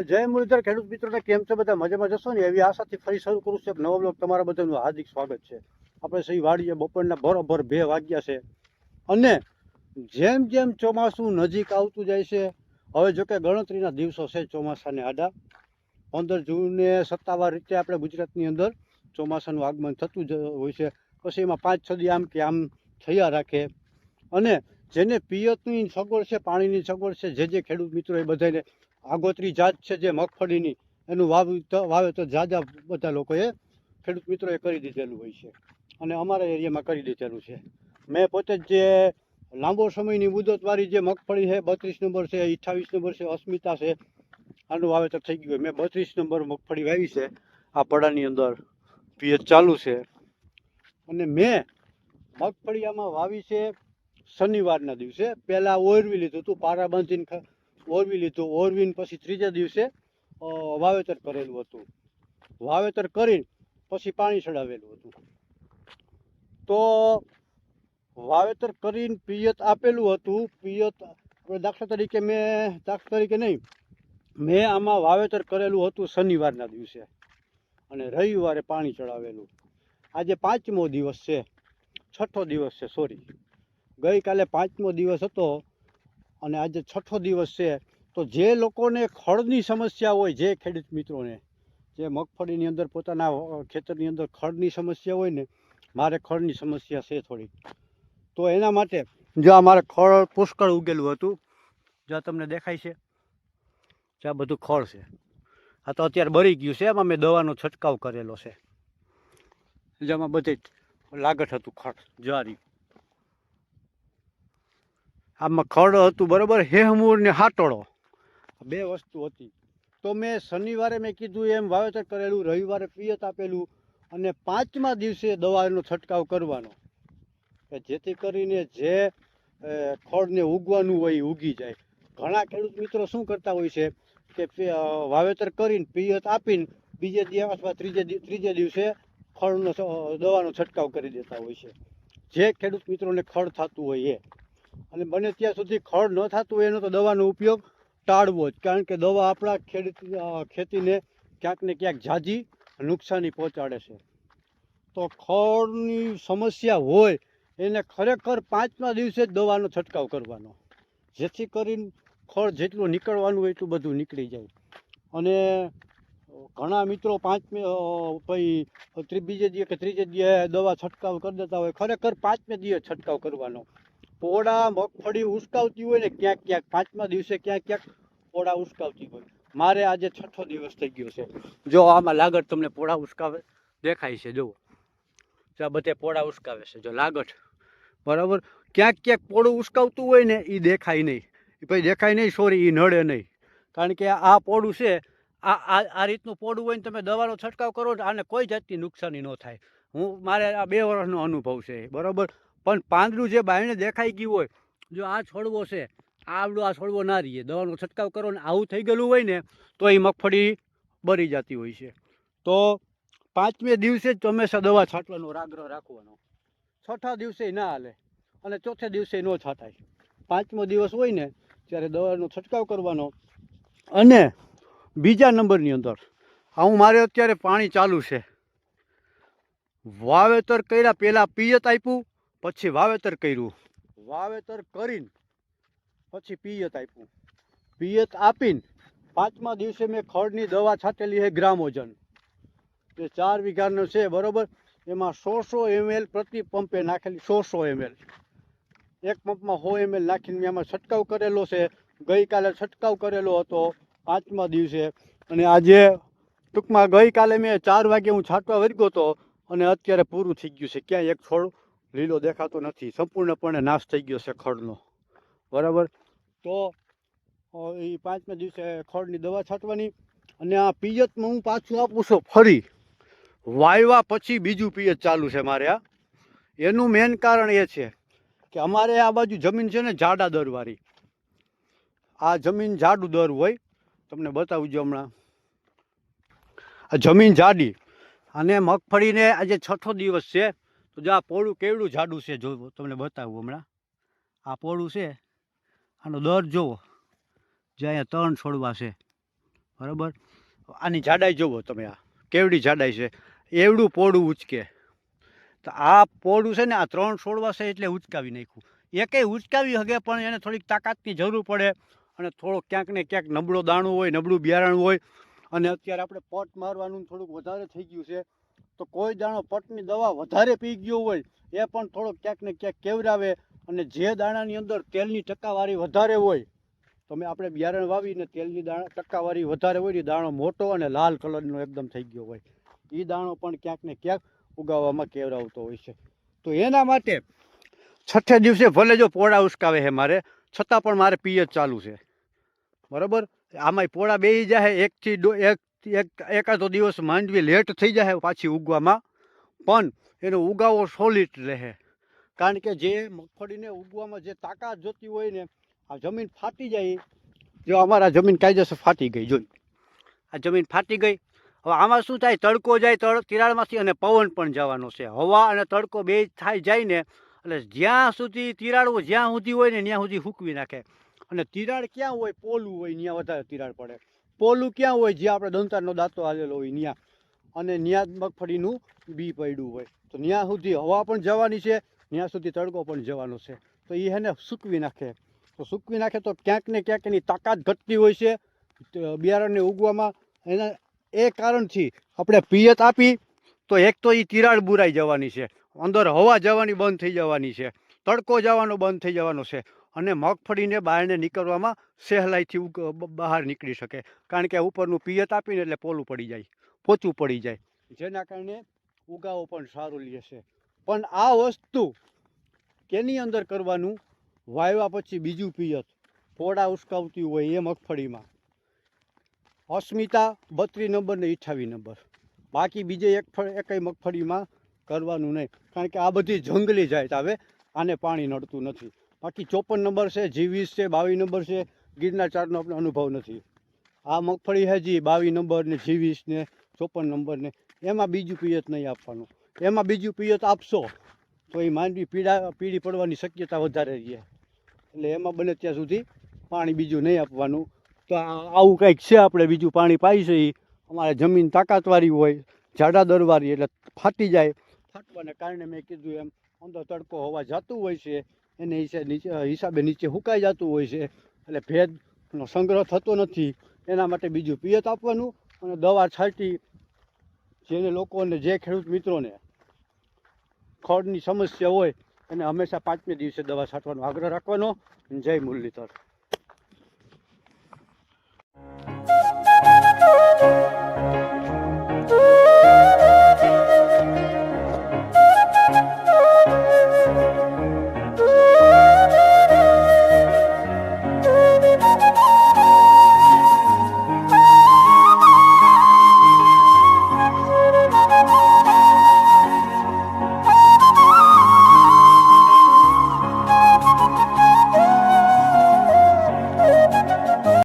જય મુરલીધર ખેડૂત મિત્રોને કેમ છે બધા મજામાં જશો ને એવી આશાથી ફરી શરૂ કરું છું એક નવો બ્લોગ તમારા બધાનું હાર્દિક સ્વાગત છે। આપણે સહી વાડીએ બપોરના બરોબર 2 વાગ્યા છે અને જેમ જેમ ચોમાસું નજીક આવતું જાય છે હવે જો કે ગણતરીના દિવસો છે ચોમાસાને આડા 15 જૂને સત્તાવાર રીતે આપણે ગુજરાતની અંદર ચોમાસાનું આગમન થતું જ હોય છે। પછી એમાં 5-6 દી આમ કે આમ થયા રાખે અને જેને પિયતની સગવડ છે પાણીની સગવડ છે જે ખેડૂત મિત્રો એ બધાને આગોતરી જાત છે જે મગફળીની એનું વાવેતર જાજા બધા લોકોએ ખેડૂત મિત્રોએ કરી દીધેલું હોય છે અને અમારા એરિયામાં કરી દીધેલું છે। મેં પોતે જ જે લાંબો સમયની મુદતવાળી જે મગફળી છે 32 નંબર છે 28 નંબર છે અસ્મિતા છે આનું વાવેતર થઈ ગયું। મેં 32 નંબર મગફળી વાવી છે આ પડાની અંદર પિયત ચાલુ છે અને મેં મગફળી આમાં વાવી છે શનિવારના દિવસે। પહેલાં ઓરવી લીધું હતું પારા બાંધીને ઓરવી લીધું ઓરવીને પછી ત્રીજા દિવસે વાવેતર કરેલું હતું। વાવેતર કરીને પછી પાણી ચડાવેલું હતું તો વાવેતર કરીને પિયત આપેલું હતું। પિયત દાખલા તરીકે મેં આમાં વાવેતર કરેલું હતું શનિવારના દિવસે અને રવિવારે પાણી ચડાવેલું। આજે 5મો દિવસ છે 6ઠો દિવસ છે સોરી ગઈકાલે 5મો દિવસ હતો અને આજે 6ઠો દિવસ છે। તો જે લોકોને ખડની સમસ્યા હોય જે ખેડૂત મિત્રોને જે મગફળીની અંદર પોતાના ખેતરની અંદર ખડની સમસ્યા હોય ને મારે ખડની સમસ્યા છે થોડી તો એના માટે જો આ મારે ખડ પુષ્કળ ઉગેલું હતું જો તમને દેખાય છે જે આ બધું ખડ છે આ તો અત્યારે બળી ગયું છે એમાં મેં દવાનો છંટકાવ કરેલો છે જેમાં બધી લાગત હતું ખડ જારી આમાં ખડ હતું બરાબર હેહમૂર ને હાટોળો 2 વસ્તુ હતી તો મેં શનિવારે મેં કીધું એમ વાવેતર કરેલું રવિવારે પિયત આપેલું અને 5મા દિવસે દવાનો છંટકાવ કરવાનો કે જેથી કરીને જે ખડને ઉગવાનું હોય એ ઉગી જાય। ઘણા ખેડૂત મિત્રો શું કરતા હોય છે કે વાવેતર કરીને પિયત આપીને બીજે દિવસ અથવા ત્રીજે દિવસે ખડનો દવાનો છંટકાવ કરી દેતા હોય છે જે ખેડૂત મિત્રોને ખડ થતું હોય એ અને બને ત્યાં સુધી ખડ ન થતું હોય એનો તો દવાનો ઉપયોગ ટાળવો જ કારણ કે દવા આપણા ખેતીને ક્યાંક ને ક્યાંક ઝાઝી નુકસાની પહોંચાડે છે। તો ખડની સમસ્યા હોય એને ખરેખર 5મા દિવસે જ દવાનો છંટકાવ કરવાનો જેથી કરીને ખડ જેટલું નીકળવાનું હોય એટલું બધું નીકળી જાય। અને ઘણા મિત્રો બીજે દિવસે કે ત્રીજે દિવસે દવા છંટકાવ કરી દેતા હોય ખરેખર 5મે દિવસે છંટકાવ કરવાનો। પોડા મગફળી ઉસકાવતી હોય ને ક્યાંક ક્યાંક 5મા દિવસે ક્યાંક પોડા ઉસકાવતી હોય મારે આજે 6ઠો દિવસ થઈ ગયો છે જો આમાં લાગત તમને પોડા ઉસકાવે દેખાય છે જુઓ આ બધે પોડા ઉસકાવે છે જો લાગત બરાબર ક્યાંક ક્યાંક પોડું ઉસકાવતું હોય ને એ દેખાય નહીં ભાઈ દેખાય નહીં સોરી એ નડે નહીં કારણ કે આ પોડું છે આ રીતનું પોડું હોય ને તમે દવાનો છંટકાવ કરો આને કોઈ જાતની નુકસાની ન થાય। મારે આ 2 વર્ષનો અનુભવ છે બરાબર પણ પાંદડું જે બાયણે દેખાઈ ગયું હોય જો આ છોડવો છે આ છોડવો ના રહીએ દવાનો છંટકાવ કરો ને આવું થઈ ગયેલું હોય ને તો એ મગફળી બળી જતી હોય છે। તો 5મે દિવસે જ હંમેશા દવા છાંટવાનો આગ્રહ રાખવાનો 6ઠા દિવસે ના હાલે અને 4થે દિવસે ન છાંટાય। 5મો દિવસ હોય ને ત્યારે દવાનો છંટકાવ કરવાનો। અને બીજા નંબરની અંદર મારે અત્યારે પાણી ચાલુ છે વાવેતર કર્યા પહેલાં પિયત આપ્યું પછી વાવેતર કર્યું વાવેતર કરીને પછી પિયત આપ્યું પિયત આપીને 5મા દિવસે મેં ખડની દવા છાંટેલી છે ગ્રામોજન એ 4 વીઘાનો છે બરાબર એમાં 100 ml પ્રતિ પંપે નાખેલી 100 ml એક પંપમાં 100 ml નાખીને મેં એમાં છંટકાવ કરેલો છે। ગઈકાલે છંટકાવ કરેલો હતો 5મા દિવસે અને આજે ટૂંકમાં ગઈકાલે મેં 4 વાગે હું છાંટવા વર્ગ્યો હતો અને અત્યારે પૂરું થઈ ગયું છે ક્યાંય એક છોડ લીલો દેખાતો નથી સંપૂર્ણપણે નાશ થઈ ગયો છે ખડનો બરાબર। તો એ 5મા દિવસે ખડની દવા છાંટવાની અને આ પિયતમાં હું પાછું આપું છું ફરી વાવ્યા પછી બીજું પિયત ચાલુ છે મારે આ એનું મેન કારણ એ છે કે અમારે આ બાજુ જમીન છે ને જાડા દરવાળી આ જમીન જાડું દર હોય તમને બતાવું જો હમણાં આ જમીન જાડી અને મગફળીને આજે 6ઠો દિવસ છે તો જો આ પોળું કેવડું જાડું છે જો તમને બતાવું હમણાં આ પોળું છે આનો દર જુઓ જે અહીંયા 3 છોડવા છે બરાબર. આની જાડાઈ જુઓ તમે, આ કેવડી જાડાઈ છે, એવડું પોડું ઉચકે. તો આ પોડું છે ને, આ 3 છોડવા છે એટલે ઉચકાવી નાખ્યું. એકેય ઉચકાવી શકે પણ એને થોડીક તાકાતની જરૂર પડે, અને થોડોક ક્યાંક ને ક્યાંક નબળો દાણું હોય, નબળું બિયારણ હોય. અને અત્યારે આપણે પટ મારવાનું થોડુંક વધારે થઈ ગયું છે, તો કોઈ દાણો પટની દવા વધારે પી ગયો હોય એ પણ થોડોક ક્યાંક ને ક્યાંક કેવરાવે. અને જે દાણાની અંદર તેલની ટકાવારી વધારે હોય, તો મેં આપણે બિયારણ વાવીને તેલની ટકાવારી વધારે હોય, એ દાણો મોટો અને લાલ કલરનો એકદમ થઈ ગયો હોય, એ દાણો પણ ક્યાંક ને ક્યાંક ઉગાવવામાં કેવરાવતો હોય છે. તો એના માટે 6 દિવસે ભલે જો પોળા ઉસકાવે છે મારે, છતાં પણ મારે પિયત ચાલુ છે. બરાબર. આમાંય પોળા બેસી જાય, એકાદો દિવસ માંડવી લેટ થઈ જાય પાછી ઉગવામાં, પણ એનો ઉગાવો સોલિડ રહે. કારણ કે જે મગફળીને ઉગવામાં જે તાકાત જોતી હોય ને, આ જમીન ફાટી જાય. જો અમારા જમીન કાયદેસર ફાટી ગઈ, જોઈ આ જમીન ફાટી ગઈ. હવે આમાં શું થાય, તડકો જાય તિરાડમાંથી, અને પવન પણ જવાનો છે. હવા અને તડકો બે જાય ને, એટલે જ્યાં સુધી તિરાડ જ્યાં સુધી હોય ને ત્યાં સુધી સૂકવી નાખે. અને તિરાડ ક્યાં હોય, પોલું હોય ત્યાં વધારે તિરાડ પડે. પોલું ક્યાં હોય, જ્યાં આપણે દંતારનો દાંતો આવેલો હોય ત્યાં, અને ત્યાં મગફળીનું બી પડ્યું હોય, તો ત્યાં સુધી હવા પણ જવાની છે, ત્યાં સુધી તડકો પણ જવાનો છે. તો એ એને સૂકવી નાખે. તો સૂકવી નાખે તો ક્યાંક ને ક્યાંક એની તાકાત ઘટતી હોય છે બિયારણને ઉગવામાં. એના એ કારણથી આપણે પિયત આપી તો એક તો એ તિરાડ બુરાઈ જવાની છે, અંદર હવા જવાની બંધ થઈ જવાની છે, તડકો જવાનો બંધ થઈ જવાનો છે, અને મગફળીને બહારને નીકળવામાં સહેલાઈથી બહાર નીકળી શકે. કારણ કે ઉપરનું પિયત આપીને એટલે પોલું પડી જાય, પોચું પડી જાય, જેના કારણે ઉગાવો પણ સારું લે છે. પણ આ વસ્તુ કેની અંદર કરવાનું, વાવ્યા પછી બીજું પિયત પોળા ઉસકાવતી હોય એ મગફળીમાં અસ્મિતા 32 નંબર ને 28 નંબર, બાકી બીજે એકય મગફળીમાં કરવાનું નહીં. કારણ કે આ બધી જંગલી જાત આવે, આને પાણી નડતું નથી. બાકી 54 નંબર છે, G20 છે, 22 નંબર છે, ગિરનાર 4નો આપણે અનુભવ નથી. આ મગફળી છે જે 22 નંબર ને G20 ને 54 નંબર ને, એમાં બીજું પિયત નહીં આપવાનું. એમાં બીજું પિયત આપશો તો એ માંડવી પીળી પડવાની શક્યતા વધારે રહે. એટલે એમાં બને ત્યાં સુધી પાણી બીજું નહીં આપવાનું. તો આવું કંઈક છે, આપણે બીજું પાણી પાઈ છે. અમારે જમીન તાકાતવાળી હોય, જાડા દરવાળી, એટલે ફાટી જાય. ફાટવાને કારણે મેં કીધું એમ અંદર તડકો હવા જતું હોય છે, એને હિસાબે નીચે સુકાઈ જતું હોય છે, એટલે ભેજનો સંગ્રહ થતો નથી. એના માટે બીજું પિયત આપવાનું, અને દવા છાંટી. જેને લોકોને, જે ખેડૂત મિત્રોને ખડની સમસ્યા હોય એને હંમેશા 5મે દિવસે દવા છાંટવાનો આગ્રહ રાખવાનો. જય મુરલીધર.